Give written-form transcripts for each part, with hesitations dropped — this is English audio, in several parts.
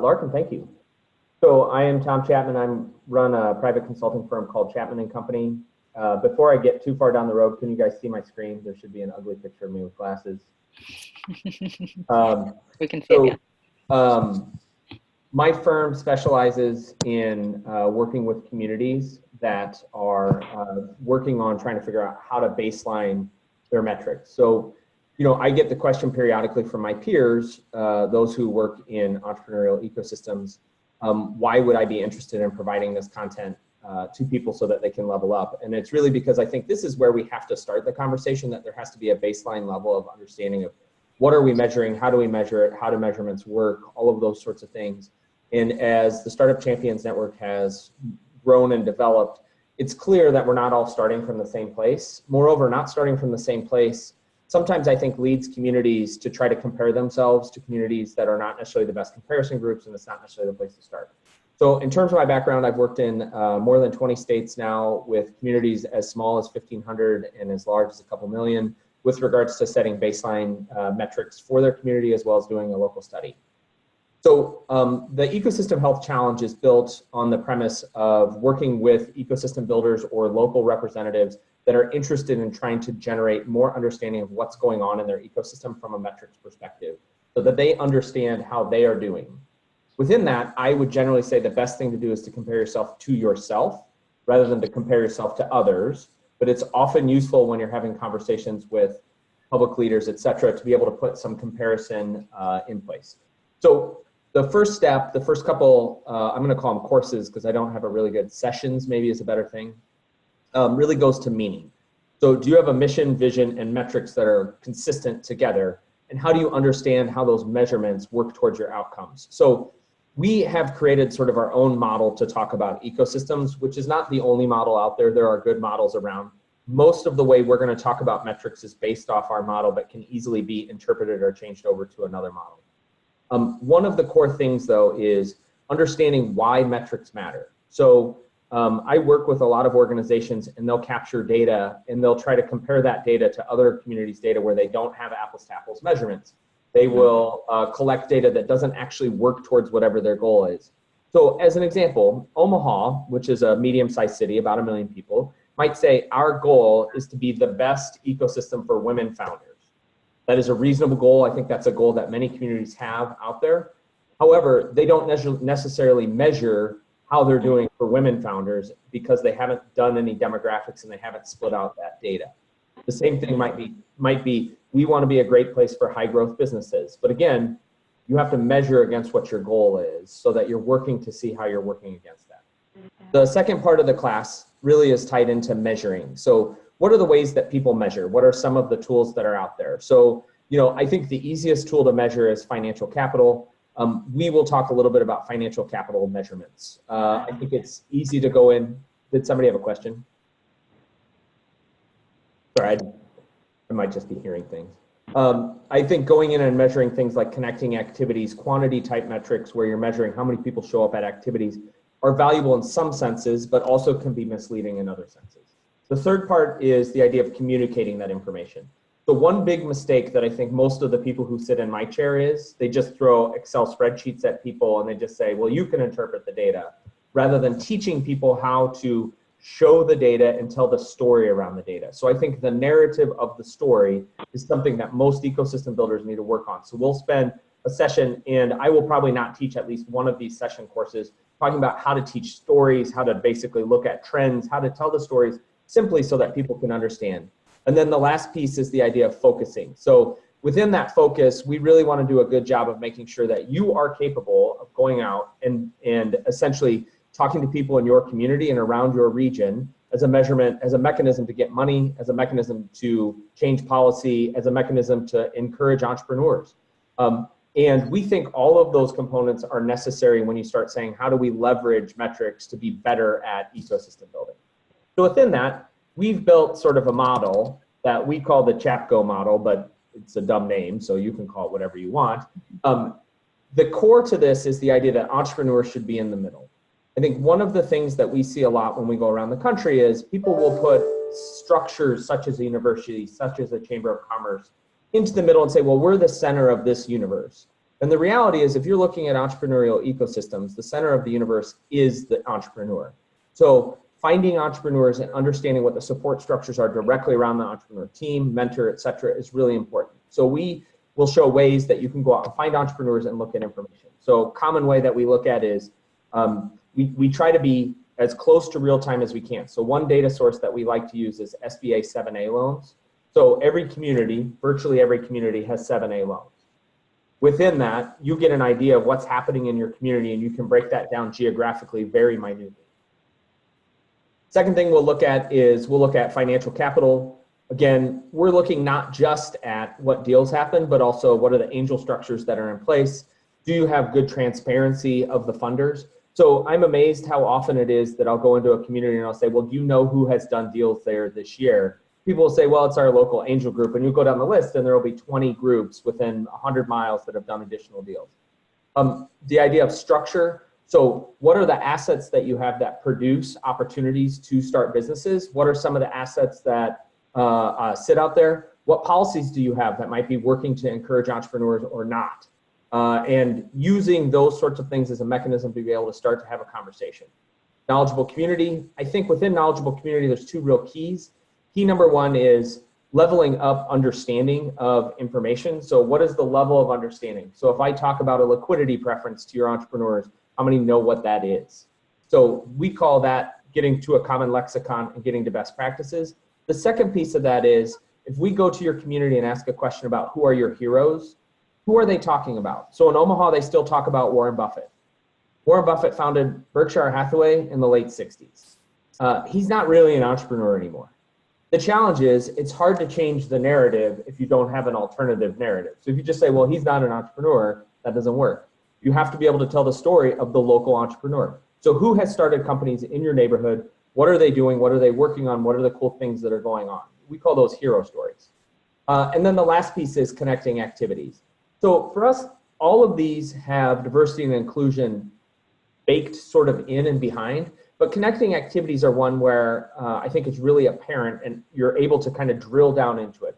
Larkin, thank you. So I am Tom Chapman. I run a private consulting firm called Chapman and Company. Before I get too far down the road, can you guys see my screen? There should be an ugly picture of me with glasses. We can see it. My firm specializes in working with communities that are working on trying to figure out how to baseline their metrics. So, I get the question periodically from my peers, those who work in entrepreneurial ecosystems, why would I be interested in providing this content to people so that they can level up? And it's really because I think this is where we have to start the conversation, that there has to be a baseline level of understanding of what are we measuring, how do we measure it, how do measurements work, all of those sorts of things. And as the Startup Champions Network has grown and developed, it's clear that we're not all starting from the same place. Moreover, not starting from the same place sometimes I think leads communities to try to compare themselves to communities that are not necessarily the best comparison groups, and it's not necessarily the place to start. So in terms of my background, I've worked in more than 20 states now with communities as small as 1,500 and as large as a couple million with regards to setting baseline metrics for their community as well as doing a local study. So the Ecosystem Health Challenge is built on the premise of working with ecosystem builders or local representatives that are interested in trying to generate more understanding of what's going on in their ecosystem from a metrics perspective so that they understand how they are doing. Within that, I would generally say the best thing to do is to compare yourself to yourself rather than to compare yourself to others. But it's often useful when you're having conversations with public leaders, et cetera, to be able to put some comparison in place. So the first step, the first couple, I'm going to call them courses because I don't have a really good sessions, maybe is a better thing, really goes to meaning. So do you have a mission, vision, and metrics that are consistent together? And how do you understand how those measurements work towards your outcomes? So we have created sort of our own model to talk about ecosystems, which is not the only model out there. There are good models around. Most of the way we're going to talk about metrics is based off our model, but can easily be interpreted or changed over to another model. One of the core things, though, is understanding why metrics matter. So I work with a lot of organizations, and they'll capture data, and they'll try to compare that data to other communities' data where they don't have apples-to-apples measurements. They will collect data that doesn't actually work towards whatever their goal is. So as an example, Omaha, which is a medium-sized city, about 1 million people, might say our goal is to be the best ecosystem for women founders. That is a reasonable goal. I think that's a goal that many communities have out there. However, they don't necessarily measure how they're doing for women founders because they haven't done any demographics and they haven't split out that data. The same thing might be we want to be a great place for high growth businesses. But again, you have to measure against what your goal is so that you're working to see how you're working against that. The second part of the class really is tied into measuring. So what are the ways that people measure? What are some of the tools that are out there? So, I think the easiest tool to measure is financial capital. We will talk a little bit about financial capital measurements. I think it's easy to go in. Did somebody have a question? Sorry, I might just be hearing things. I think going in and measuring things like connecting activities, quantity type metrics where you're measuring how many people show up at activities are valuable in some senses, but also can be misleading in other senses. The third part is the idea of communicating that information. So one big mistake that I think most of the people who sit in my chair is they just throw Excel spreadsheets at people and they just say, well, you can interpret the data, rather than teaching people how to show the data and tell the story around the data. So I think the narrative of the story is something that most ecosystem builders need to work on. So we'll spend a session, and I will probably not teach at least one of these session courses, talking about how to teach stories, how to basically look at trends, how to tell the stories simply so that people can understand. And then the last piece is the idea of focusing. So within that focus, we really want to do a good job of making sure that you are capable of going out and essentially talking to people in your community and around your region as a measurement, as a mechanism to get money, as a mechanism to change policy, as a mechanism to encourage entrepreneurs. And we think all of those components are necessary when you start saying, how do we leverage metrics to be better at ecosystem building? So within that, we've built sort of a model that we call the ChatGo Model, but it's a dumb name, so you can call it whatever you want. The core to this is the idea that entrepreneurs should be in the middle. I think one of the things that we see a lot when we go around the country is people will put structures such as a university, such as a chamber of commerce, into the middle and say, well, we're the center of this universe. And the reality is, if you're looking at entrepreneurial ecosystems, the center of the universe is the entrepreneur. So finding entrepreneurs and understanding what the support structures are directly around the entrepreneur team, mentor, et cetera, is really important. So we will show ways that you can go out and find entrepreneurs and look at information. So a common way that we look at is we try to be as close to real time as we can. So one data source that we like to use is SBA 7A loans. So every community, virtually every community, has 7A loans. Within that, you get an idea of what's happening in your community, and you can break that down geographically very minutely. Second thing we'll look at is we'll look at financial capital. Again, we're looking not just at what deals happen, but also what are the angel structures that are in place. Do you have good transparency of the funders? So I'm amazed how often it is that I'll go into a community and I'll say, well, do you know who has done deals there this year? People will say, well, it's our local angel group. And you go down the list and there will be 20 groups within 100 miles that have done additional deals. The idea of structure. So what are the assets that you have that produce opportunities to start businesses? What are some of the assets that sit out there? What policies do you have that might be working to encourage entrepreneurs or not? And using those sorts of things as a mechanism to be able to start to have a conversation. Knowledgeable community. I think within knowledgeable community, there's two real keys. Key number one is leveling up understanding of information. So what is the level of understanding? So if I talk about a liquidity preference to your entrepreneurs, how many know what that is? So we call that getting to a common lexicon and getting to best practices. The second piece of that is if we go to your community and ask a question about who are your heroes, who are they talking about? So in Omaha, they still talk about Warren Buffett. Warren Buffett founded Berkshire Hathaway in the late 60s. He's not really an entrepreneur anymore. The challenge is it's hard to change the narrative if you don't have an alternative narrative. So if you just say, well, he's not an entrepreneur, that doesn't work. You have to be able to tell the story of the local entrepreneur. So who has started companies in your neighborhood? What are they doing? What are they working on? What are the cool things that are going on? We call those hero stories. And then the last piece is connecting activities. So for us, all of these have diversity and inclusion baked sort of in and behind, but connecting activities are one where I think it's really apparent and you're able to kind of drill down into it.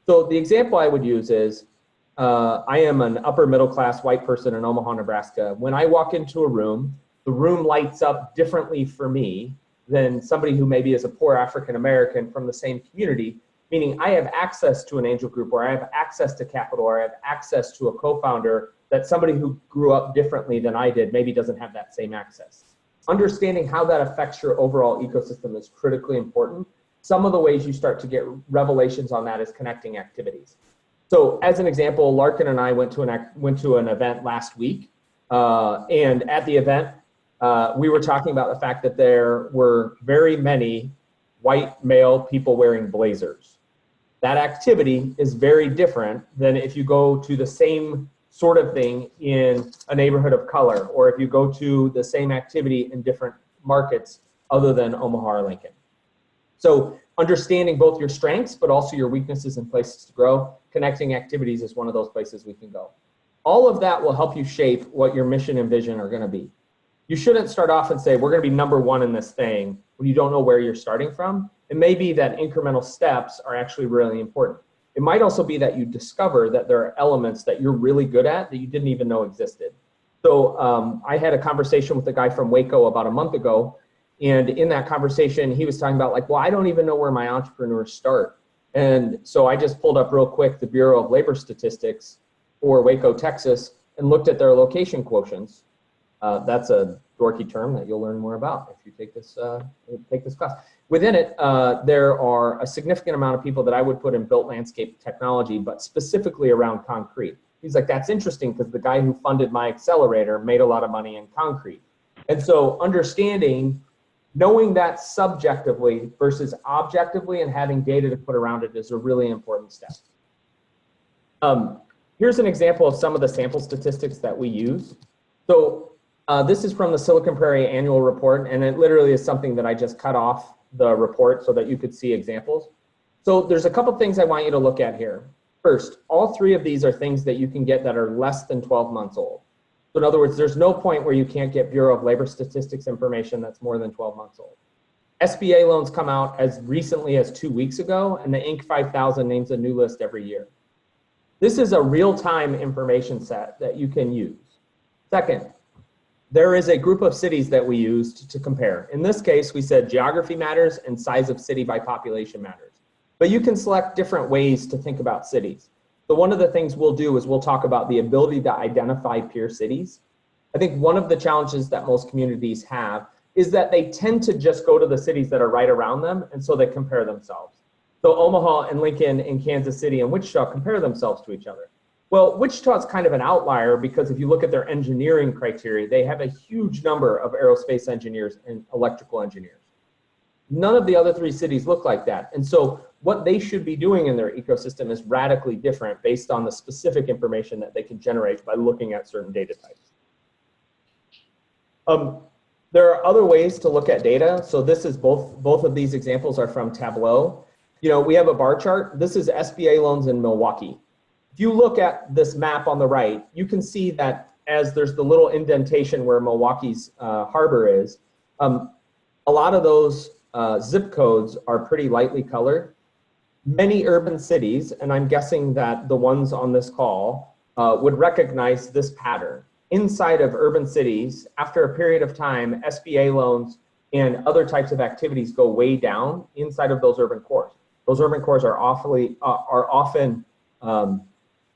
So the example I would use is, I am an upper middle class white person in Omaha, Nebraska. When I walk into a room, the room lights up differently for me than somebody who maybe is a poor African American from the same community, meaning I have access to an angel group, or I have access to capital, or I have access to a co-founder that somebody who grew up differently than I did maybe doesn't have that same access. Understanding how that affects your overall ecosystem is critically important. Some of the ways you start to get revelations on that is connecting activities. So as an example, Larkin and I went to an event last week, and at the event, we were talking about the fact that there were very many white male people wearing blazers. That activity is very different than if you go to the same sort of thing in a neighborhood of color, or if you go to the same activity in different markets other than Omaha or Lincoln. So understanding both your strengths, but also your weaknesses and places to grow, connecting activities is one of those places we can go. All of that will help you shape what your mission and vision are gonna be. You shouldn't start off and say, we're gonna be number one in this thing when you don't know where you're starting from. It may be that incremental steps are actually really important. It might also be that you discover that there are elements that you're really good at that you didn't even know existed. So I had a conversation with a guy from Waco about a month ago, and in that conversation, he was talking about like, well, I don't even know where my entrepreneurs start. And so I just pulled up real quick the Bureau of Labor Statistics for Waco, Texas, and looked at their location quotients. That's a dorky term that you'll learn more about if you take this class. Within it, there are a significant amount of people that I would put in built landscape technology, but specifically around concrete. He's like, that's interesting because the guy who funded my accelerator made a lot of money in concrete. And so understanding, knowing that subjectively versus objectively and having data to put around it is a really important step. Here's an example of some of the sample statistics that we use. So this is from the Silicon Prairie annual report, and it literally is something that I just cut off the report so that you could see examples. So there's a couple things I want you to look at here. First, all three of these are things that you can get that are less than 12 months old. So in other words, there's no point where you can't get Bureau of Labor Statistics information that's more than 12 months old. SBA loans come out as recently as 2 weeks ago, and the Inc. 5000 names a new list every year. This is a real-time information set that you can use. Second, there is a group of cities that we used to compare. In this case, we said geography matters and size of city by population matters. But you can select different ways to think about cities. So one of the things we'll do is we'll talk about the ability to identify peer cities. I think one of the challenges that most communities have is that they tend to just go to the cities that are right around them, and so they compare themselves. So Omaha and Lincoln and Kansas City and Wichita compare themselves to each other. Well, Wichita is kind of an outlier because if you look at their engineering criteria, they have a huge number of aerospace engineers and electrical engineers. None of the other three cities look like that. And so what they should be doing in their ecosystem is radically different based on the specific information that they can generate by looking at certain data types. There are other ways to look at data. So this is both of these examples are from Tableau. You know, we have a bar chart. This is SBA loans in Milwaukee. If you look at this map on the right, you can see that as there's the little indentation where Milwaukee's harbor is, a lot of those zip codes are pretty lightly colored. Many urban cities, and I'm guessing that the ones on this call would recognize this pattern. Inside of urban cities, after a period of time, SBA loans and other types of activities go way down inside of those urban cores. Those urban cores are often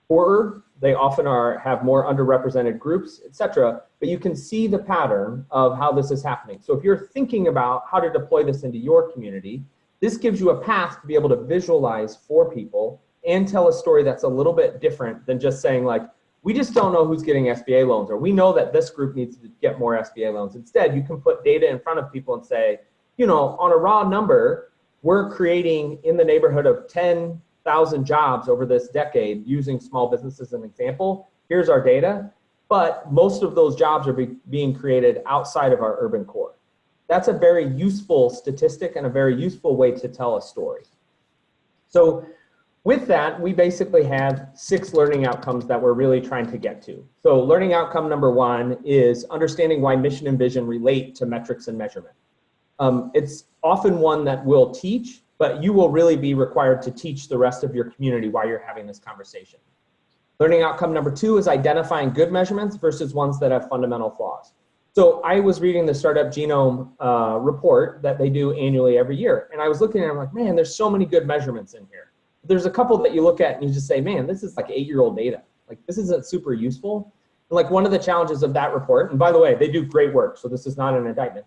poorer. They often have more underrepresented groups, etc. But you can see the pattern of how this is happening. So if you're thinking about how to deploy this into your community, this gives you a path to be able to visualize for people and tell a story that's a little bit different than just saying like, we just don't know who's getting SBA loans, or we know that this group needs to get more SBA loans. Instead, you can put data in front of people and say, you know, on a raw number, we're creating in the neighborhood of 10,000 jobs over this decade using small business as an example. Here's our data, but most of those jobs are being created outside of our urban core. That's a very useful statistic and a very useful way to tell a story. So with that, we basically have 6 learning outcomes that we're really trying to get to. So learning outcome number 1 is understanding why mission and vision relate to metrics and measurement. It's often one that we'll teach, but you will really be required to teach the rest of your community while you're having this conversation. Learning outcome number 2 is identifying good measurements versus ones that have fundamental flaws. So I was reading the Startup Genome report that they do annually every year, and I was looking at it, I'm like, man, there's so many good measurements in here. There's a couple that you look at and you just say, man, this is like 8-year-old data. Like, this isn't super useful. And like one of the challenges of that report, and by the way, they do great work, so this is not an indictment.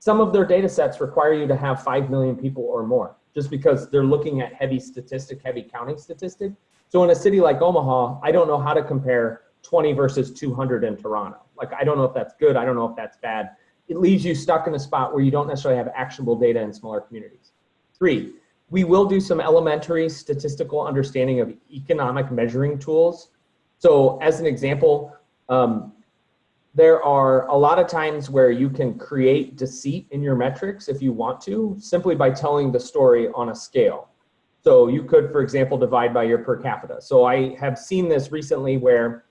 Some of their data sets require you to have 5 million people or more, just because they're looking at heavy counting statistic. So in a city like Omaha, I don't know how to compare 20 versus 200 in Toronto. Like, I don't know if that's good. I don't know if that's bad. It leaves you stuck in a spot where you don't necessarily have actionable data in smaller communities. 3, we will do some elementary statistical understanding of economic measuring tools. So as an example, there are a lot of times where you can create deceit in your metrics if you want to, simply by telling the story on a scale. So you could, for example, divide by your per capita. So I have seen this recently where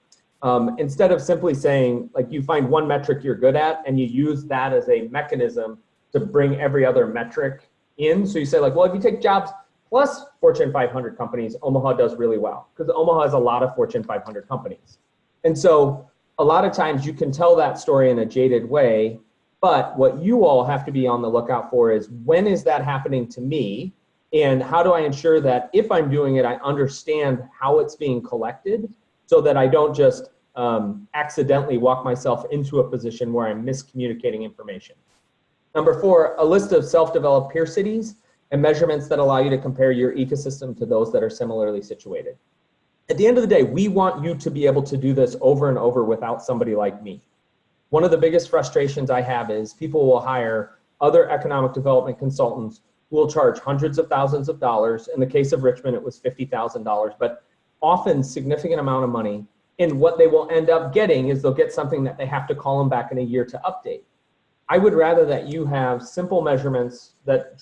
instead of simply saying, like, you find one metric you're good at and you use that as a mechanism to bring every other metric in. So you say, like, well, if you take jobs plus Fortune 500 companies, Omaha does really well, because Omaha has a lot of Fortune 500 companies. And so a lot of times you can tell that story in a jaded way, but what you all have to be on the lookout for is, when is that happening to me? And how do I ensure that if I'm doing it, I understand how it's being collected, so that I don't just accidentally walk myself into a position where I'm miscommunicating information. Number 4, a list of self-developed peer cities and measurements that allow you to compare your ecosystem to those that are similarly situated. At the end of the day, we want you to be able to do this over and over without somebody like me. One of the biggest frustrations I have is people will hire other economic development consultants who will charge hundreds of thousands of dollars. In the case of Richmond, it was $50,000, but often significant amount of money. And what they will end up getting is they'll get something that they have to call them back in a year to update. I would rather that you have simple measurements that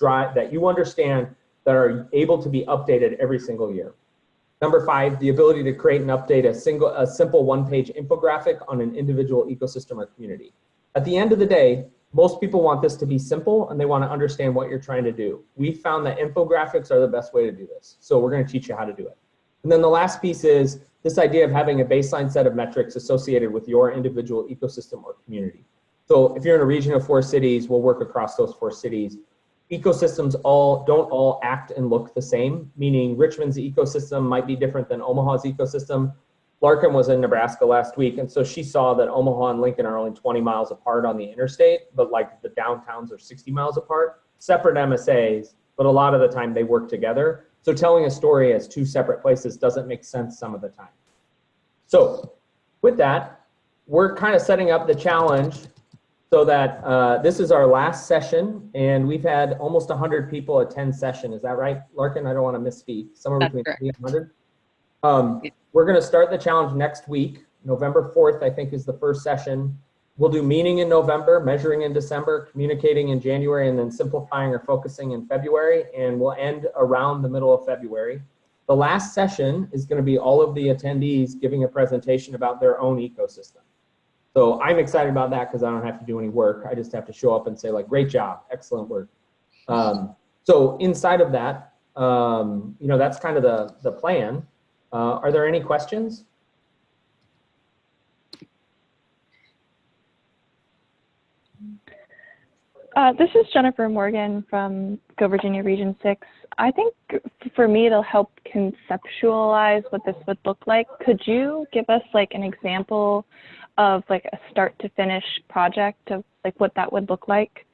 you understand, that are able to be updated every single year. Number 5, the ability to create and update a simple one-page infographic on an individual ecosystem or community. At the end of the day, most people want this to be simple and they want to understand what you're trying to do. We found that infographics are the best way to do this. So we're going to teach you how to do it. And then the last piece is this idea of having a baseline set of metrics associated with your individual ecosystem or community. So if you're in a region of 4 cities, we'll work across those 4 cities. Ecosystems don't all act and look the same, meaning Richmond's ecosystem might be different than Omaha's ecosystem. Larkin was in Nebraska last week, and so she saw that Omaha and Lincoln are only 20 miles apart on the interstate, but like the downtowns are 60 miles apart, separate MSAs, but a lot of the time they work together. So telling a story as 2 separate places doesn't make sense some of the time. So with that, we're kind of setting up the challenge so that this is our last session, and we've had almost 100 people attend session. Is that right, Larkin? I don't want to misspeak. Somewhere between 50 and 100. We're going to start the challenge next week. November 4th, I think, is the first session. We'll do meaning in November, measuring in December, communicating in January, and then simplifying or focusing in February, and we'll end around the middle of February. The last session is going to be all of the attendees giving a presentation about their own ecosystem. So I'm excited about that because I don't have to do any work. I just have to show up and say, like, great job, excellent work. So inside of that, you know, that's kind of the plan. Are there any questions? This is Jennifer Morgan from Go Virginia Region 6. I think for me, it'll help conceptualize what this would look like. Could you give us like an example of like a start to finish project of like what that would look like?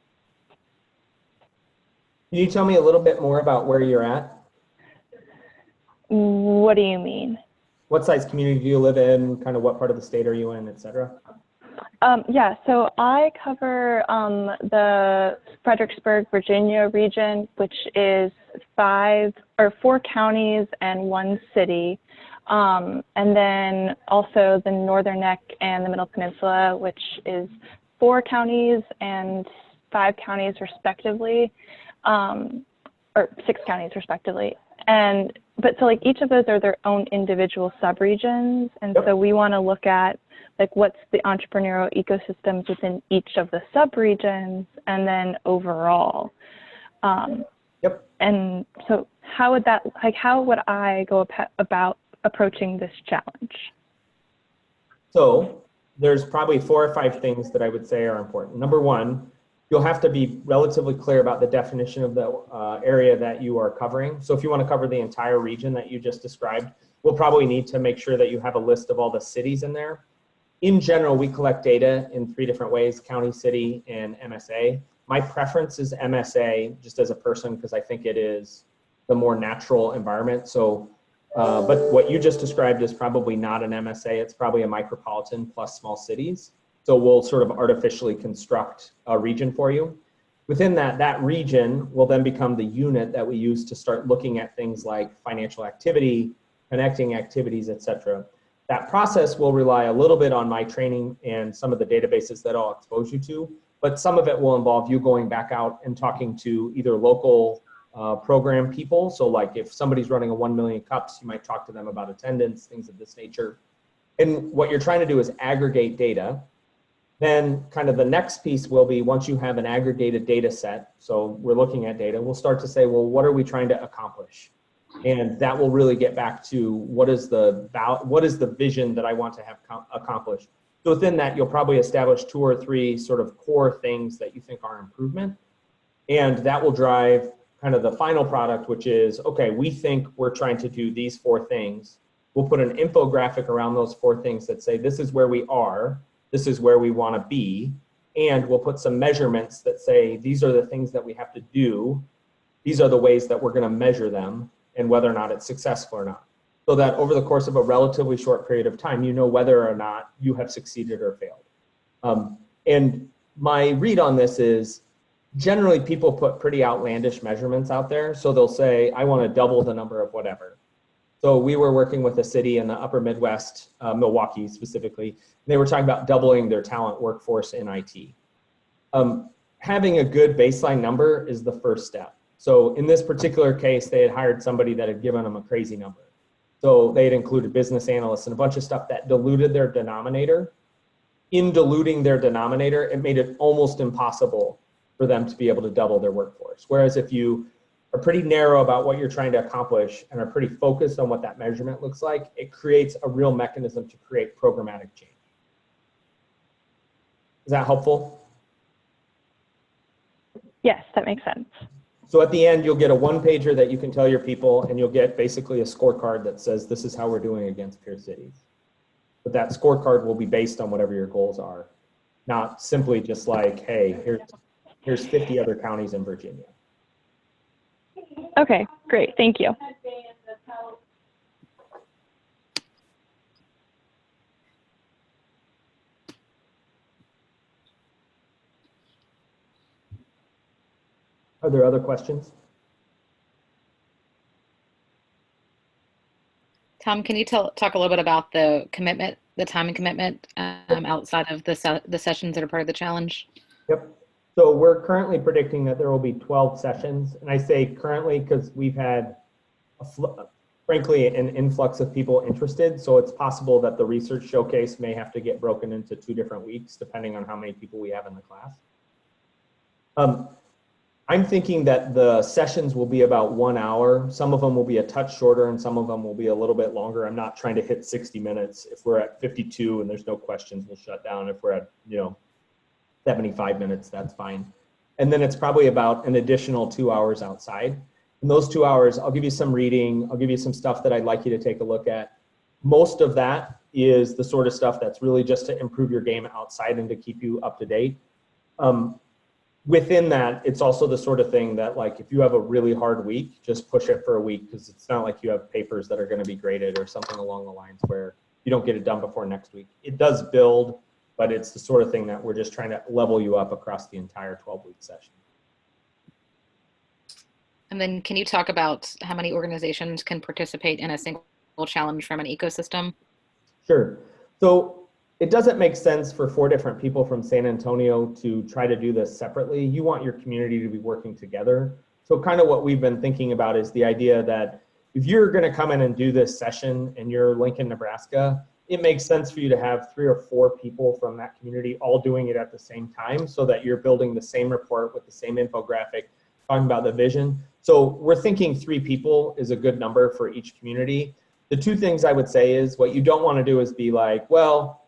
Can you tell me a little bit more about where you're at? What do you mean? What size community do you live in? Kind of what part of the state are you in, et cetera? Yeah, so I cover the Fredericksburg, Virginia region, which is 4 counties and 1 city. And then also the Northern Neck and the Middle Peninsula, which is 4 counties and 5 counties respectively, or 6 counties respectively. But so like each of those are their own individual subregions. And so we want to look at like what's the entrepreneurial ecosystems within each of the subregions and then overall. And so how would that, like how would I go about approaching this challenge? So there's probably 4 or 5 things that I would say are important. Number 1, you'll have to be relatively clear about the definition of the area that you are covering. So if you want to cover the entire region that you just described, we'll probably need to make sure that you have a list of all the cities in there. In general, we collect data in 3 different ways: county, city, and MSA. My preference is MSA just as a person because I think it is the more natural environment. So, but what you just described is probably not an MSA. It's probably a micropolitan plus small cities. So we'll sort of artificially construct a region for you. Within that region will then become the unit that we use to start looking at things like financial activity, connecting activities, et cetera. That process will rely a little bit on my training and some of the databases that I'll expose you to, but some of it will involve you going back out and talking to either local program people. So like if somebody's running a 1 million cups, you might talk to them about attendance, things of this nature. And what you're trying to do is aggregate data. Then kind of the next piece will be once you have an aggregated data set, so we're looking at data, we'll start to say, well, what are we trying to accomplish? And that will really get back to what is the vision that I want to have accomplished. So within that, you'll probably establish 2 or 3 sort of core things that you think are improvement. And that will drive kind of the final product, which is, okay, we think we're trying to do these 4 things. We'll put an infographic around those 4 things that say, this is where we are, this is where we want to be. And we'll put some measurements that say, these are the things that we have to do. These are the ways that we're going to measure them and whether or not it's successful or not. So that over the course of a relatively short period of time, you know whether or not you have succeeded or failed. And my read on this is generally people put pretty outlandish measurements out there. So they'll say, I want to double the number of whatever. So we were working with a city in the upper Midwest, Milwaukee specifically. They were talking about doubling their talent workforce in IT. Having a good baseline number is the first step. So in this particular case, they had hired somebody that had given them a crazy number. So they had included business analysts and a bunch of stuff that diluted their denominator. In diluting their denominator, it made it almost impossible for them to be able to double their workforce. Whereas if you are pretty narrow about what you're trying to accomplish and are pretty focused on what that measurement looks like, it creates a real mechanism to create programmatic change. Is that helpful? Yes, that makes sense. So at the end, you'll get a one-pager that you can tell your people, and you'll get basically a scorecard that says, this is how we're doing against peer cities. But that scorecard will be based on whatever your goals are, not simply just like, hey, here's 50 other counties in Virginia. Okay, great. Thank you. Are there other questions? Tom, can you talk a little bit about the commitment, the time and commitment outside of the sessions that are part of the challenge? Yep. So we're currently predicting that there will be 12 sessions. And I say currently because we've had, frankly, an influx of people interested. So it's possible that the research showcase may have to get broken into 2 different weeks, depending on how many people we have in the class. I'm thinking that the sessions will be about 1 hour. Some of them will be a touch shorter and some of them will be a little bit longer. I'm not trying to hit 60 minutes. If we're at 52 and there's no questions, we'll shut down. If we're at, 75 minutes, that's fine. And then it's probably about an additional 2 hours outside. In those 2 hours, I'll give you some reading. I'll give you some stuff that I'd like you to take a look at. Most of that is the sort of stuff that's really just to improve your game outside and to keep you up to date. Within that, it's also the sort of thing that, like, if you have a really hard week, just push it for a week, because it's not like you have papers that are going to be graded or something along the lines where you don't get it done before next week. It does build, but it's the sort of thing that we're just trying to level you up across the entire 12-week session. And then can you talk about how many organizations can participate in a single challenge from an ecosystem? Sure. So it doesn't make sense for 4 different people from San Antonio to try to do this separately. You want your community to be working together. So kind of what we've been thinking about is the idea that if you're going to come in and do this session and you're Lincoln, Nebraska, it makes sense for you to have 3 or 4 people from that community all doing it at the same time so that you're building the same report with the same infographic, talking about the vision. So we're thinking 3 people is a good number for each community. The 2 things I would say is what you don't want to do is be like, well,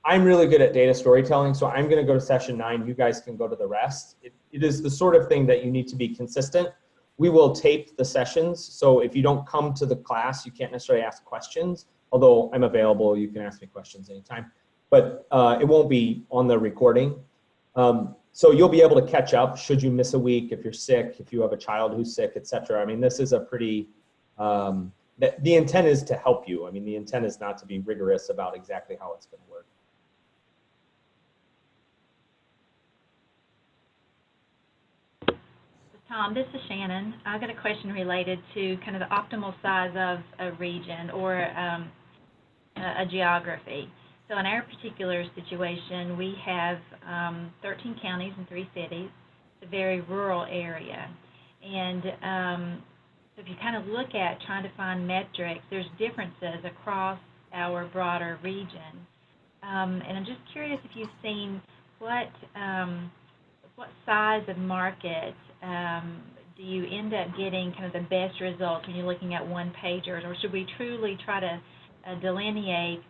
I'm really good at data storytelling, so I'm going to go to session 9. You guys can go to the rest. It is the sort of thing that you need to be consistent. We will tape the sessions, so if you don't come to the class, you can't necessarily ask questions, although I'm available. You can ask me questions anytime, but it won't be on the recording. So you'll be able to catch up should you miss a week, if you're sick, if you have a child who's sick, etc. I mean, this is a pretty, the intent is to help you. I mean, the intent is not to be rigorous about exactly how it's going to work. Tom, this is Shannon. I've got a question related to kind of the optimal size of a region or a geography. So in our particular situation, we have 13 counties and 3 cities. It's a very rural area. And so if you kind of look at trying to find metrics, there's differences across our broader region. And I'm just curious if you've seen what size of market do you end up getting kind of the best results when you're looking at one-pagers, or should we truly try to delineate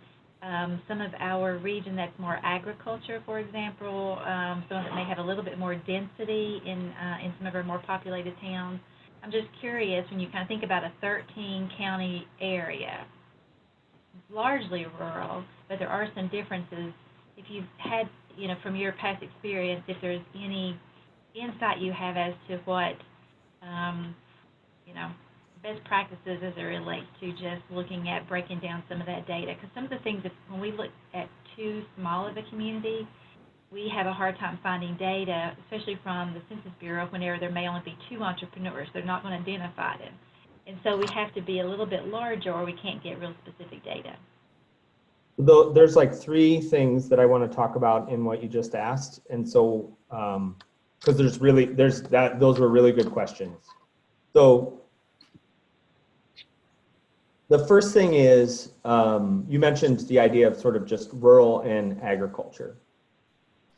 some of our region that's more agriculture, for example, some that may have a little bit more density in some of our more populated towns? I'm just curious, when you kind of think about a 13-county area, largely rural, but there are some differences. If you've had, from your past experience, if there's any insight you have as to what, best practices as it relates to just looking at breaking down some of that data. Because some of the things, when we look at too small of a community, we have a hard time finding data, especially from the Census Bureau, whenever there may only be 2 entrepreneurs. They're not going to identify them. And so we have to be a little bit larger or we can't get real specific data. Though there's like 3 things that I want to talk about in what you just asked. And so, because those were really good questions. So the first thing is, you mentioned the idea of sort of just rural and agriculture.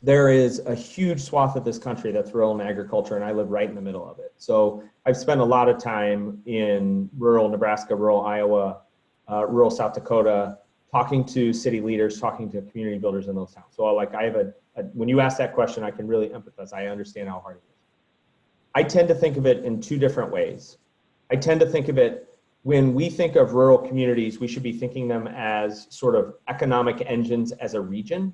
there is a huge swath of this country that's rural and agriculture, and I live right in the middle of it. So I've spent a lot of time in rural Nebraska, rural Iowa, rural South Dakota, talking to city leaders, talking to community builders in those towns. So like I have when you ask that question, I can really empathize. I understand how hard it is. I tend to think of it in two different ways. I tend to think of it, when we think of rural communities, we should be thinking them as sort of economic engines as a region.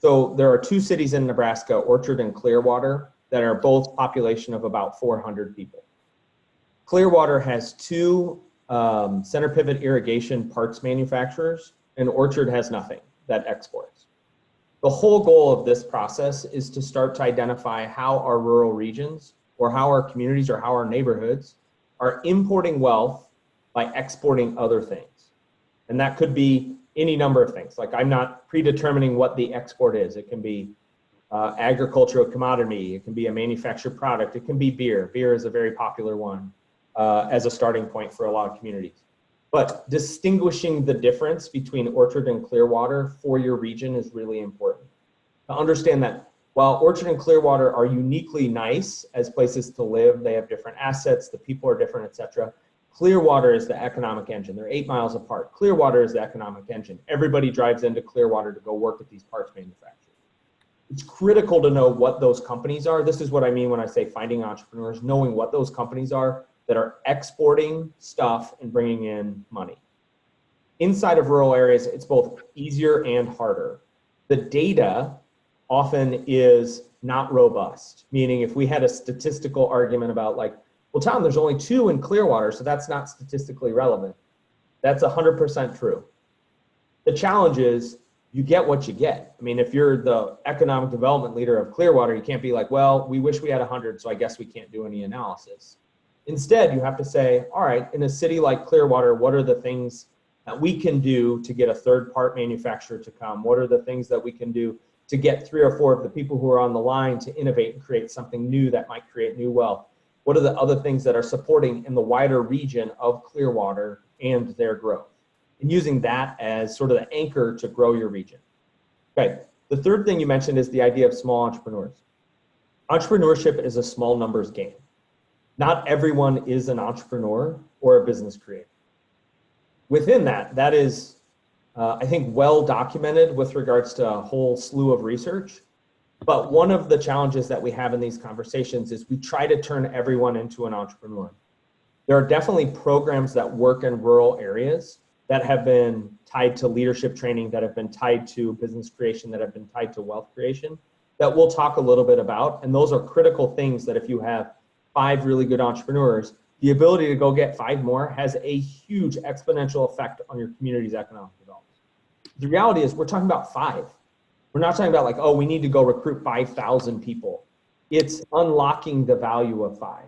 So there are two cities in Nebraska, Orchard and Clearwater, that are both population of about 400 people. Clearwater has two center pivot irrigation parts manufacturers, and Orchard has nothing that exports. The whole goal of this process is to start to identify how our rural regions, or how our communities, or how our neighborhoods are importing wealth by exporting other things. And that could be any number of things. Like, I'm not predetermining what the export is. It can be agricultural commodity. It can be a manufactured product. It can be beer. Beer is a very popular one as a starting point for a lot of communities. But distinguishing the difference between Orchard and Clearwater for your region is really important. To understand that while Orchard and Clearwater are uniquely nice as places to live, they have different assets, the people are different, etc. Clearwater is the economic engine. They're 8 miles apart. Clearwater is the economic engine. Everybody drives into Clearwater to go work at these parts manufacturers. It's critical to know what those companies are. This is what I mean when I say finding entrepreneurs, knowing what those companies are that are exporting stuff and bringing in money. Inside of rural areas, it's both easier and harder. The data often is not robust, meaning if we had a statistical argument about like, well, Tom, there's only 2 in Clearwater, so that's not statistically relevant. That's 100% true. The challenge is you get what you get. I mean, if you're the economic development leader of Clearwater, you can't be like, well, we wish we had 100, so I guess we can't do any analysis. Instead, you have to say, all right, in a city like Clearwater, what are the things that we can do to get a third part manufacturer to come? What are the things that we can do to get 3 or 4 of the people who are on the line to innovate and create something new that might create new wealth? What are the other things that are supporting in the wider region of Clearwater and their growth? And using that as sort of the anchor to grow your region. Okay, the third thing you mentioned is the idea of small entrepreneurs. Entrepreneurship is a small numbers game. Not everyone is an entrepreneur or a business creator. Within that, that is, I think, well documented with regards to a whole slew of research. But one of the challenges that we have in these conversations is we try to turn everyone into an entrepreneur. There are definitely programs that work in rural areas that have been tied to leadership training, that have been tied to business creation, that have been tied to wealth creation, that we'll talk a little bit about. And those are critical things that if you have 5 really good entrepreneurs, the ability to go get 5 more has a huge exponential effect on your community's economic development. The reality is we're talking about 5. We're not talking about like, oh, we need to go recruit 5,000 people. It's unlocking the value of 5.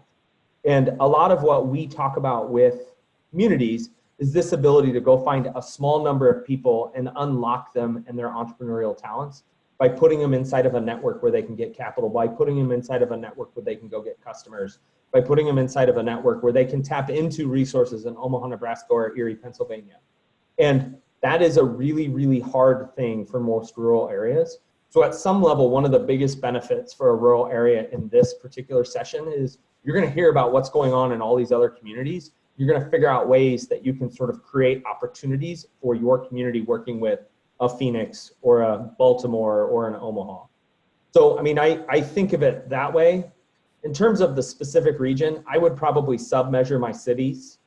And a lot of what we talk about with communities is this ability to go find a small number of people and unlock them and their entrepreneurial talents by putting them inside of a network where they can get capital, by putting them inside of a network where they can go get customers, by putting them inside of a network where they can tap into resources in Omaha, Nebraska, or Erie, Pennsylvania. And that is a really, really hard thing for most rural areas. So at some level, one of the biggest benefits for a rural area in this particular session is you're going to hear about what's going on in all these other communities. You're going to figure out ways that you can sort of create opportunities for your community working with a Phoenix or a Baltimore or an Omaha. So, I mean, I think of it that way. In terms of the specific region, I would probably sub-measure my cities,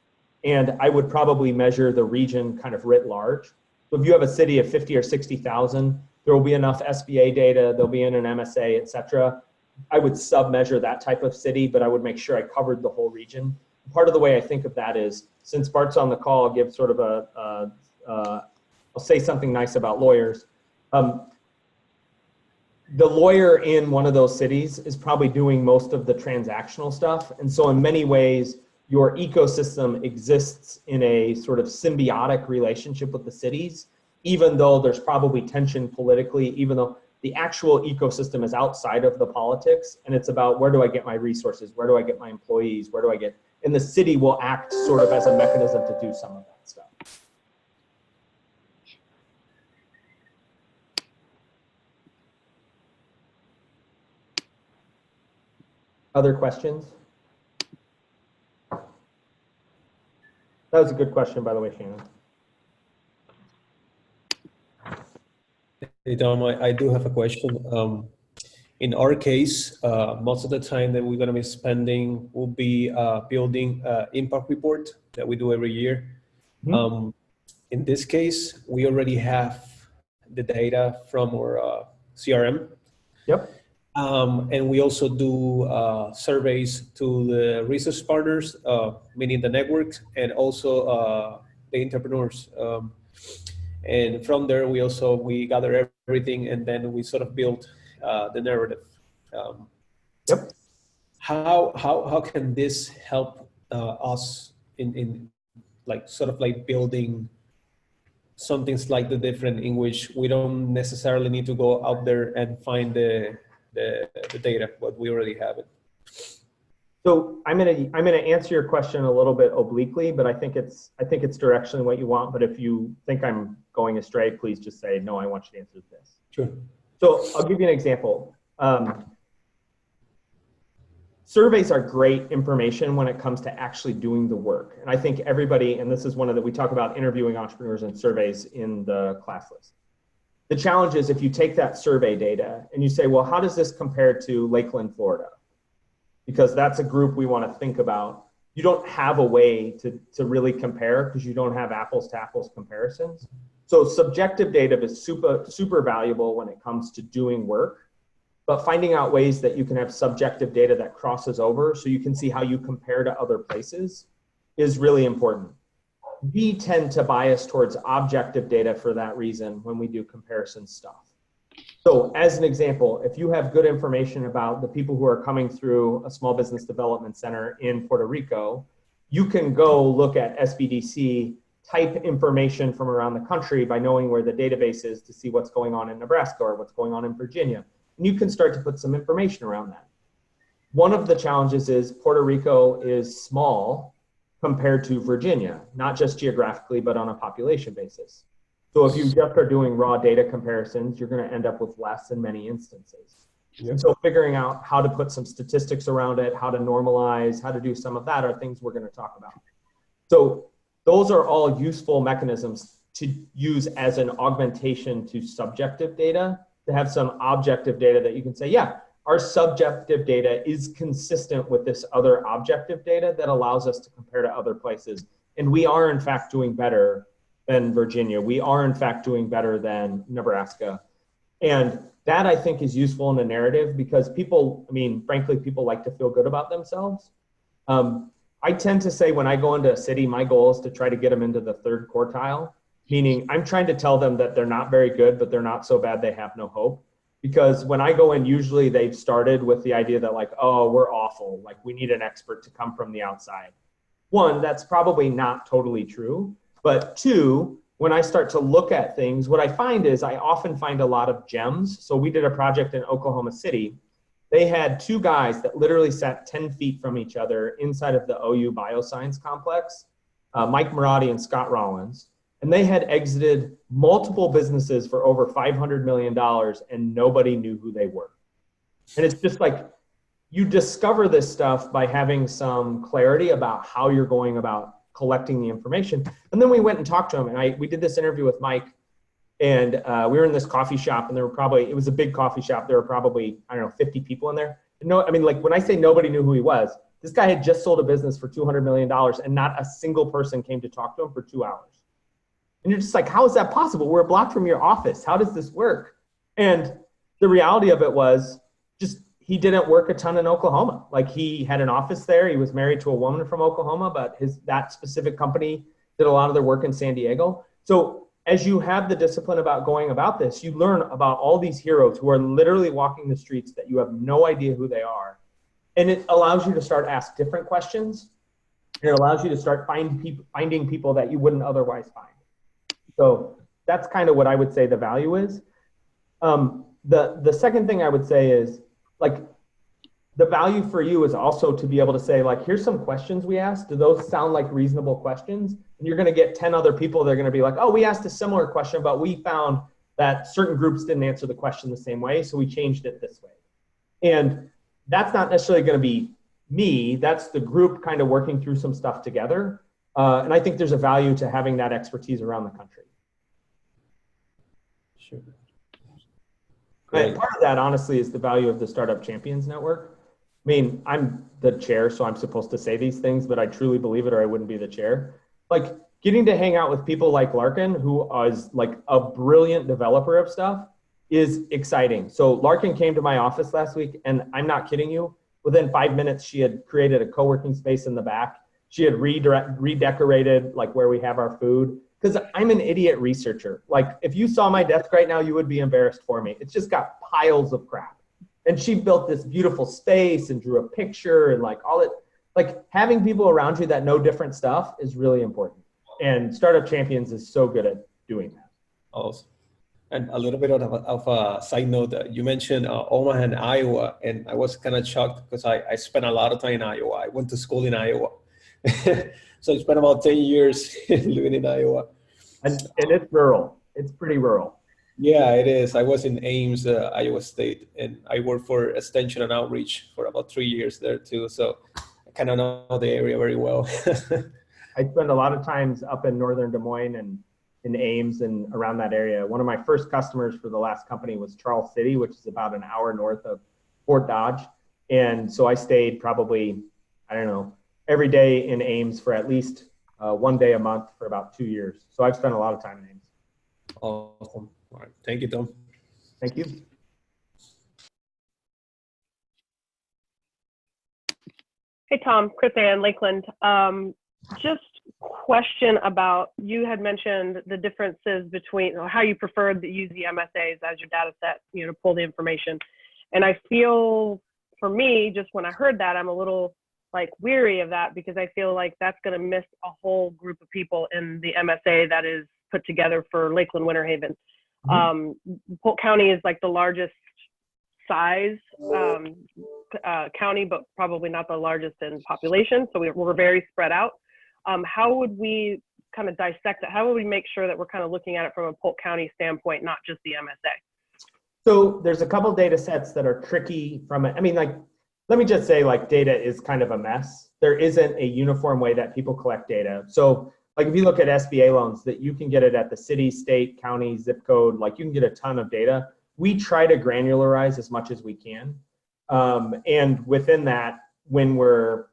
and I would probably measure the region kind of writ large. So if you have a city of 50 or 60,000, there will be enough SBA data, there'll be in an MSA, et cetera. I would sub-measure that type of city, but I would make sure I covered the whole region. Part of the way I think of that is, since Bart's on the call, I'll give sort of I'll say something nice about lawyers. The lawyer in one of those cities is probably doing most of the transactional stuff. And so in many ways, your ecosystem exists in a sort of symbiotic relationship with the cities, even though there's probably tension politically, even though the actual ecosystem is outside of the politics. And it's about, where do I get my resources? Where do I get my employees? Where do I get, and the city will act sort of as a mechanism to do some of that stuff. Other questions? That was a good question, by the way, Shannon. Hey, Tom, I do have a question. In our case, most of the time that we're going to be spending will be building impact report that we do every year. Mm-hmm. In this case, we already have the data from our CRM. Yep. And we also do surveys to the research partners, meaning the networks, and also the entrepreneurs. And from there, we gather everything, and then we sort of build the narrative. Yep. How can this help us in like sort of like building something slightly different in which we don't necessarily need to go out there and find the data, but we already have it? So I'm gonna answer your question a little bit obliquely, but I think it's directionally what you want. But if you think I'm going astray, please just say no. I want you to answer this. Sure. So I'll give you an example. Surveys are great information when it comes to actually doing the work. And I think everybody, and this is one of the, we talk about interviewing entrepreneurs and surveys in the class list. The challenge is if you take that survey data and you say, well, how does this compare to Lakeland, Florida? Because that's a group we want to think about. You don't have a way to really compare because you don't have apples to apples comparisons. So subjective data is super valuable when it comes to doing work. But finding out ways that you can have subjective data that crosses over so you can see how you compare to other places is really important. We tend to bias towards objective data for that reason when we do comparison stuff. So as an example, if you have good information about the people who are coming through a small business development center in Puerto Rico, you can go look at SBDC type information from around the country by knowing where the database is to see what's going on in Nebraska or what's going on in Virginia. And you can start to put some information around that. One of the challenges is Puerto Rico is small compared to Virginia, not just geographically, but on a population basis. So if you just are doing raw data comparisons, you're going to end up with less in many instances. Yep. And so figuring out how to put some statistics around it, how to normalize, how to do some of that are things we're going to talk about. So those are all useful mechanisms to use as an augmentation to subjective data, to have some objective data that you can say, yeah, our subjective data is consistent with this other objective data that allows us to compare to other places. And we are in fact doing better than Virginia. We are in fact doing better than Nebraska. And that I think is useful in the narrative because people, I mean, frankly, people like to feel good about themselves. I tend to say when I go into a city, my goal is to try to get them into the third quartile. Meaning I'm trying to tell them that they're not very good, but they're not so bad they have no hope. Because when I go in, usually they've started with the idea that like, oh, we're awful. Like we need an expert to come from the outside. One, that's probably not totally true. But two, when I start to look at things, what I find is I often find a lot of gems. So we did a project in Oklahoma City. They had two guys that literally sat 10 feet from each other inside of the OU Bioscience Complex, Mike Marotti and Scott Rollins. And they had exited multiple businesses for over $500 million and nobody knew who they were. And it's just like, you discover this stuff by having some clarity about how you're going about collecting the information. And then we went and talked to him and we did this interview with Mike and we were in this coffee shop and there were probably, it was a big coffee shop. There were probably, I don't know, 50 people in there. No, I mean, like when I say nobody knew who he was, this guy had just sold a business for $200 million and not a single person came to talk to him for 2 hours. And you're just like, how is that possible? We're a block from your office. How does this work? And the reality of it was just, he didn't work a ton in Oklahoma. Like he had an office there. He was married to a woman from Oklahoma, but that specific company did a lot of their work in San Diego. So as you have the discipline about going about this, you learn about all these heroes who are literally walking the streets that you have no idea who they are. And it allows you to start ask different questions. And it allows you to start finding people that you wouldn't otherwise find. So that's kind of what I would say the value is. The second thing I would say is like the value for you is also to be able to say like, here's some questions we asked. Do those sound like reasonable questions? And you're going to get 10 other people that are going to be like, oh, we asked a similar question, but we found that certain groups didn't answer the question the same way. So we changed it this way. And that's not necessarily going to be me. That's the group kind of working through some stuff together. And I think there's a value to having that expertise around the country. Sure. And part of that, honestly, is the value of the Startup Champions Network. I mean, I'm the chair, so I'm supposed to say these things, but I truly believe it or I wouldn't be the chair. Like, getting to hang out with people like Larkin, who is like a brilliant developer of stuff, is exciting. So Larkin came to my office last week, and I'm not kidding you, within 5 minutes, she had created a co-working space in the back. She had redecorated like where we have our food. Because I'm an idiot researcher. Like, if you saw my desk right now, you would be embarrassed for me. It's just got piles of crap. And she built this beautiful space and drew a picture and like all it, like having people around you that know different stuff is really important. And Startup Champions is so good at doing that. Awesome. And a little bit of a side note, you mentioned Omaha and Iowa, and I was kind of shocked because I spent a lot of time in Iowa. I went to school in Iowa. So I spent about 10 years living in Iowa. And it's rural. It's pretty rural. Yeah, it is. I was in Ames, Iowa State, and I worked for Extension and Outreach for about 3 years there too. So I kind of know the area very well. I spent a lot of times up in northern Des Moines and in Ames and around that area. One of my first customers for the last company was Charles City, which is about an hour north of Fort Dodge. And so I stayed probably, I don't know, every day in Ames for at least 1 day a month for about 2 years. So I've spent a lot of time in Ames. Awesome. All right. Thank you, Tom. Thank you. Hey, Tom, Chris Ann, Lakeland. Just question about, you had mentioned the differences between how you preferred to use the MSAs as your data set, to pull the information. And I feel, for me, just when I heard that, I'm a little like weary of that because I feel like that's going to miss a whole group of people in the MSA that is put together for Lakeland Winter Haven. Polk County is like the largest size county, but probably not the largest in population. So we're very spread out. How would we kind of dissect it? How would we make sure that we're kind of looking at it from a Polk County standpoint, not just the MSA? So there's a couple data sets that are tricky from it. I mean, like, let me just say, like, data is kind of a mess. There isn't a uniform way that people collect data. So like, if you look at SBA loans, that you can get it at the city, state, county, zip code, like you can get a ton of data. We try to granularize as much as we can. And within that, when we're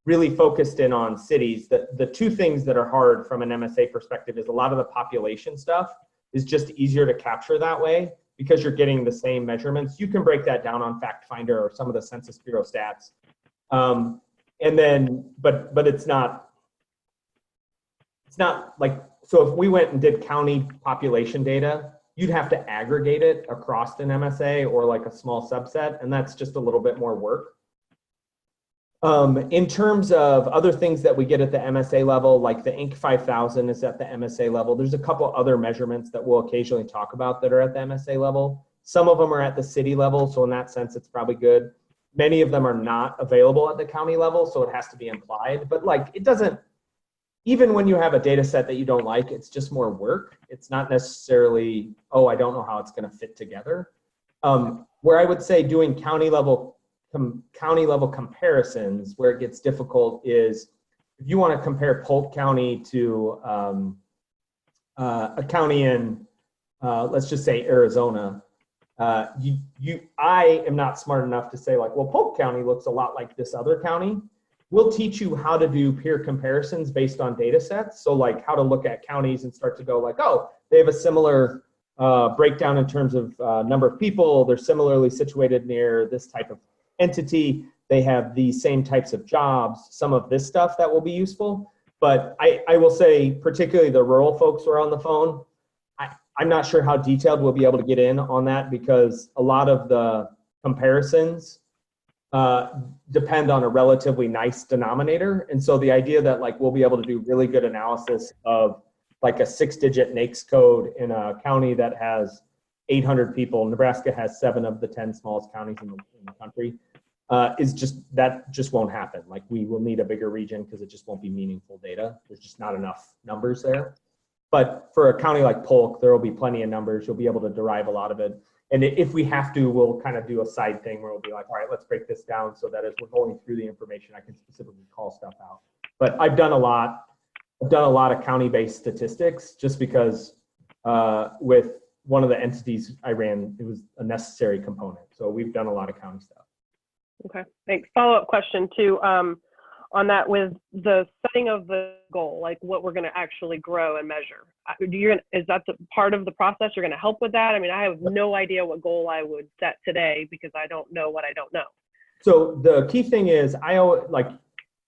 really focused in on cities, the two things that are hard from an MSA perspective is a lot of the population stuff is just easier to capture that way because you're getting the same measurements. You can break that down on Fact Finder or some of the Census Bureau stats. And then, but it's not like, so if we went and did county population data, you'd have to aggregate it across an MSA or like a small subset, and that's just a little bit more work. In terms of other things that we get at the MSA level, like the Inc. 5000 is at the MSA level. There's a couple other measurements that we'll occasionally talk about that are at the MSA level. Some of them are at the city level, so in that sense, it's probably good. Many of them are not available at the county level, so it has to be implied. But like, it doesn't, even when you have a data set that you don't like, it's just more work. It's not necessarily, oh, I don't know how it's going to fit together. Where I would say doing county level comparisons, where it gets difficult is if you want to compare Polk County to a county in, let's just say Arizona, I am not smart enough to say like, well, Polk County looks a lot like this other county. We'll teach you how to do peer comparisons based on data sets. So like how to look at counties and start to go like, oh, they have a similar breakdown in terms of number of people. They're similarly situated near this type of entity. They have the same types of jobs, some of this stuff that will be useful. But I will say, particularly the rural folks who are on the phone, I'm not sure how detailed we'll be able to get in on that because a lot of the comparisons depend on a relatively nice denominator. And so the idea that like we'll be able to do really good analysis of like a 6-digit NAICS code in a county that has 800 people, Nebraska has 7 of the 10 smallest counties in the country, is just, that just won't happen. Like we will need a bigger region because it just won't be meaningful data. There's just not enough numbers there. But for a county like Polk, there will be plenty of numbers. You'll be able to derive a lot of it. And if we have to, we'll kind of do a side thing where we'll be like, all right, let's break this down so that as we're going through the information, I can specifically call stuff out. But I've done a lot of county-based statistics just because with one of the entities I ran, it was a necessary component. So we've done a lot of county stuff. Okay, thanks. Follow-up question too, on that with the setting of the goal, like what we're going to actually grow and measure. Is that the part of the process? You're going to help with that? I mean, I have no idea what goal I would set today because I don't know what I don't know. So the key thing is,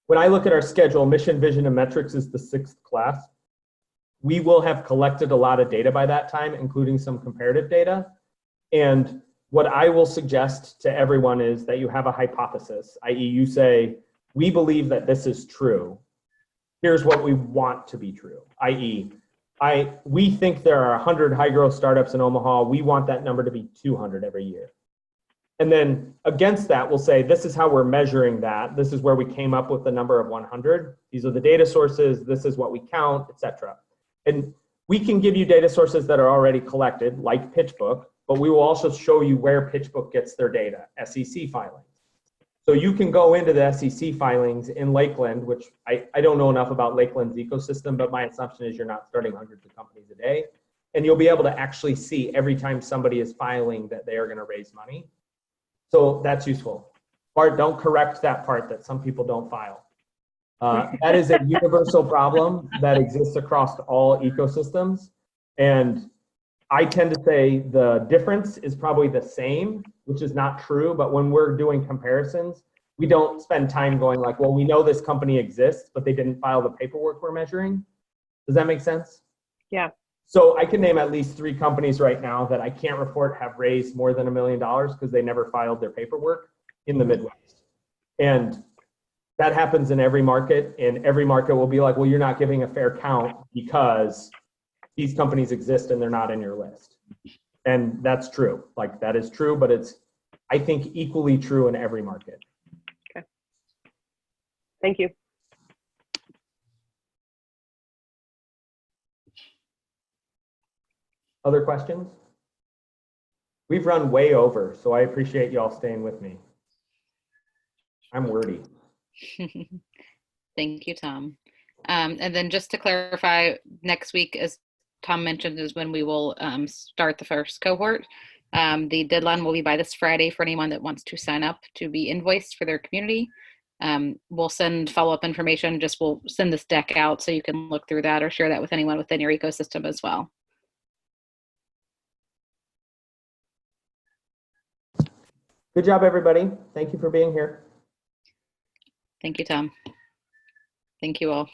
when I look at our schedule, mission, vision, and metrics is the 6th class. We will have collected a lot of data by that time, including some comparative data. And what I will suggest to everyone is that you have a hypothesis, i.e. you say, we believe that this is true. Here's what we want to be true, i.e. we think there are 100 high growth startups in Omaha. We want that number to be 200 every year. And then against that, we'll say, this is how we're measuring that. This is where we came up with the number of 100. These are the data sources. This is what we count, etc. And we can give you data sources that are already collected, like PitchBook, but we will also show you where PitchBook gets their data, SEC filings. So you can go into the SEC filings in Lakeland, which I don't know enough about Lakeland's ecosystem, but my assumption is you're not starting hundreds of companies a day. And you'll be able to actually see every time somebody is filing that they are going to raise money. So that's useful. Bart, don't correct that part that some people don't file. That is a universal problem that exists across all ecosystems. And I tend to say the difference is probably the same, which is not true. But when we're doing comparisons, we don't spend time going like, well, we know this company exists, but they didn't file the paperwork we're measuring. Does that make sense? Yeah. So I can name at least 3 companies right now that I can't report have raised more than $1 million because they never filed their paperwork in the Midwest. And that happens in every market, and every market will be like, well, you're not giving a fair count because these companies exist and they're not in your list. And that's true. Like, that is true, but it's, I think, equally true in every market. Okay. Thank you. Other questions? We've run way over, so I appreciate y'all staying with me. I'm wordy. Thank you, Tom. And then just to clarify, next week, as Tom mentioned, is when we will start the first cohort. The deadline will be by this Friday for anyone that wants to sign up to be invoiced for their community. We'll send follow-up information. We'll send this deck out so you can look through that or share that with anyone within your ecosystem as well. Good job, everybody. Thank you for being here. Thank you, Tom. Thank you all.